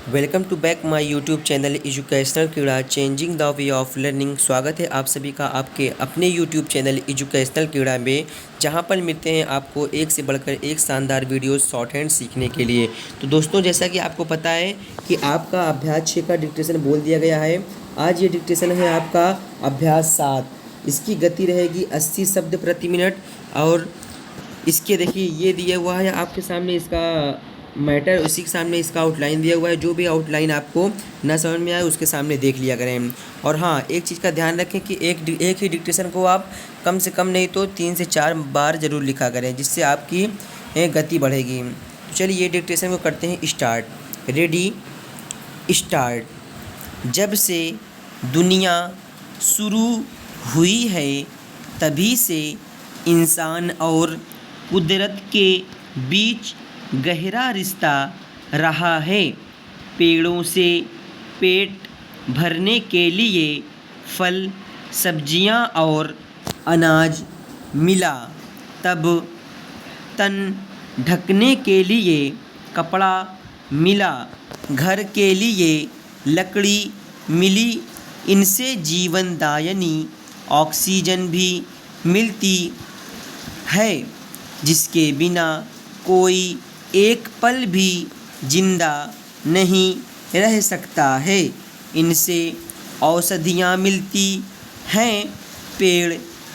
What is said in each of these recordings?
Welcome to back my YouTube channel educational Krida changing the way of learning. स्वागत है आप सभी का आपके अपने यूट्यूब चैनल एजुकेशनल क्रीड़ा में, जहां पर मिलते हैं आपको एक से बढ़कर एक शानदार वीडियो शॉर्ट हैंड सीखने के लिए। तो दोस्तों, जैसा कि आपको पता है कि आपका अभ्यास 6 का डिक्टेशन बोल दिया गया है। आज ये डिक्टेशन है आपका अभ्यास 7। इसकी गति रहेगी 80 शब्द प्रति मिनट। और इसके देखिए ये दिया हुआ है आपके सामने इसका मैटर, उसी के सामने इसका आउटलाइन दिया हुआ है। जो भी आउटलाइन आपको ना समझ में आए उसके सामने देख लिया करें। और हाँ, एक चीज़ का ध्यान रखें कि एक ही डिक्टेशन को आप कम से कम नहीं तो 3 से 4 बार ज़रूर लिखा करें, जिससे आपकी गति बढ़ेगी। तो चलिए ये डिक्टेशन को करते हैं स्टार्ट। Ready, start. जब से दुनिया शुरू हुई है तभी से इंसान और कुदरत के बीच गहरा रिश्ता रहा है। पेड़ों से पेट भरने के लिए फल, सब्जियां और अनाज मिला, तब तन ढकने के लिए कपड़ा मिला, घर के लिए लकड़ी मिली। इनसे जीवनदायिनी ऑक्सीजन भी मिलती है, जिसके बिना कोई एक पल भी जिंदा नहीं रह सकता है। इनसे औषधियाँ मिलती हैं। पेड़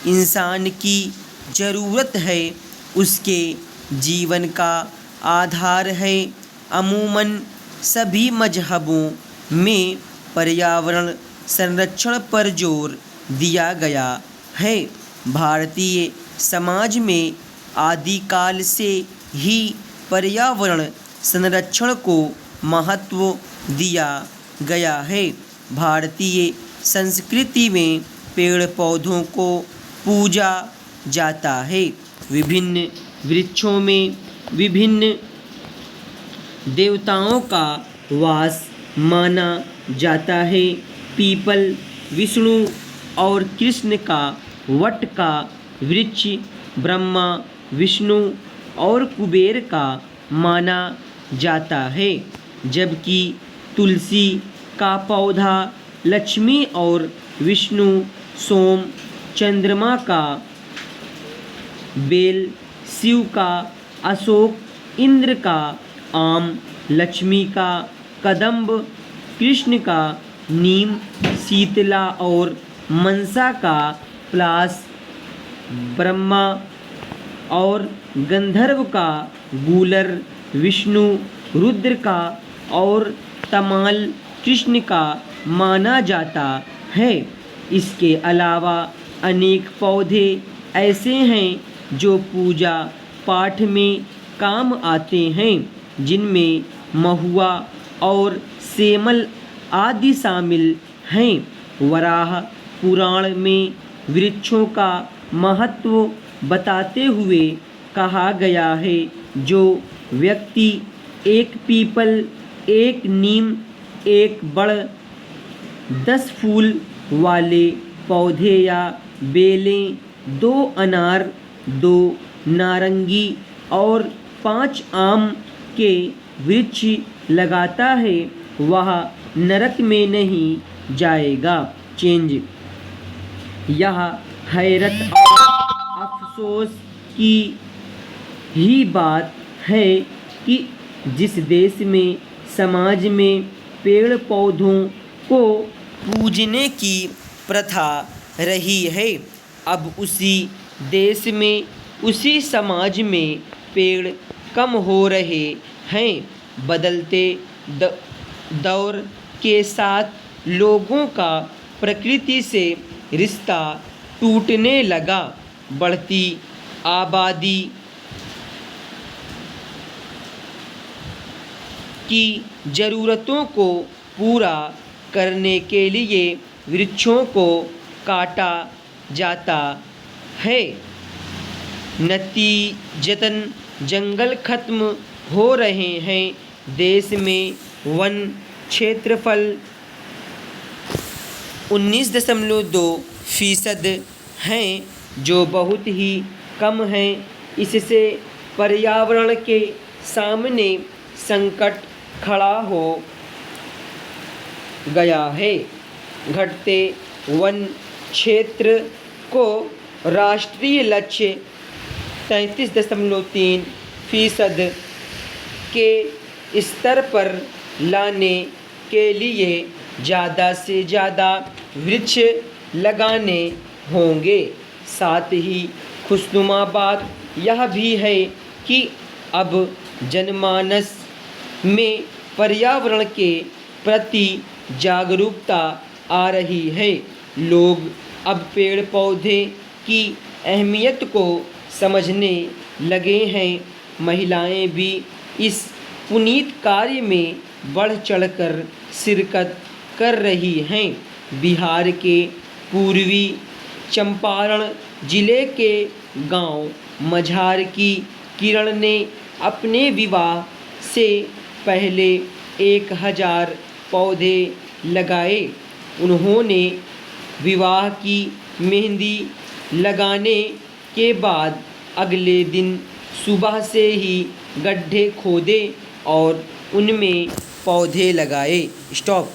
इंसान की ज़रूरत है, उसके जीवन का आधार है। अमूमन सभी मजहबों में पर्यावरण संरक्षण पर जोर दिया गया है। भारतीय समाज में आदिकाल से ही पर्यावरण संरक्षण को महत्व दिया गया है। भारतीय संस्कृति में पेड़ पौधों को पूजा जाता है। विभिन्न वृक्षों में विभिन्न देवताओं का वास माना जाता है। पीपल विष्णु और कृष्ण का, वट का वृक्ष ब्रह्मा विष्णु और कुबेर का माना जाता है, जबकि तुलसी का पौधा लक्ष्मी और विष्णु, सोम चंद्रमा का, बेल शिव का, अशोक इंद्र का, आम लक्ष्मी का, कदम्ब कृष्ण का, नीम शीतला और मनसा का, पलाश ब्रह्मा और गंधर्व का, गूलर विष्णु, रुद्र का और तमाल कृष्ण का माना जाता है। इसके अलावा अनेक पौधे ऐसे हैं जो पूजा पाठ में काम आते हैं, जिनमें महुआ और सेमल आदि शामिल हैं। वराह पुराण में वृक्षों का महत्व बताते हुए कहा गया है, जो व्यक्ति एक पीपल, एक नीम, एक बड़, 10 फूल वाले पौधे या बेलें, 2 अनार, 2 नारंगी और 5 आम के वृक्ष लगाता है, वह नरक में नहीं जाएगा। चेंज। यह हैरत और अफसोस की ही बात है कि जिस देश में समाज में पेड़ पौधों को पूजने की प्रथा रही है, अब उसी देश में, उसी समाज में पेड़ कम हो रहे हैं। बदलते दौर के साथ लोगों का प्रकृति से रिश्ता टूटने लगा। बढ़ती आबादी की ज़रूरतों को पूरा करने के लिए वृक्षों को काटा जाता है। नतीजतन जंगल खत्म हो रहे हैं। देश में वन क्षेत्रफल 19.2% हैं, जो बहुत ही कम हैं। इससे पर्यावरण के सामने संकट खड़ा हो गया है। घटते वन क्षेत्र को राष्ट्रीय लक्ष्य 33.3% के स्तर पर लाने के लिए ज़्यादा से ज़्यादा वृक्ष लगाने होंगे। साथ ही खुशनुमा बात यह भी है कि अब जनमानस में पर्यावरण के प्रति जागरूकता आ रही है। लोग अब पेड़ पौधे की अहमियत को समझने लगे हैं। महिलाएं भी इस पुनीत कार्य में बढ़ चढ़कर शिरकत कर रही हैं। बिहार के पूर्वी चंपारण जिले के गांव मझार की किरण ने अपने विवाह से पहले 1000 पौधे लगाए। उन्होंने विवाह की मेहंदी लगाने के बाद अगले दिन सुबह से ही गड्ढे खोदे और उनमें पौधे लगाए। स्टॉप।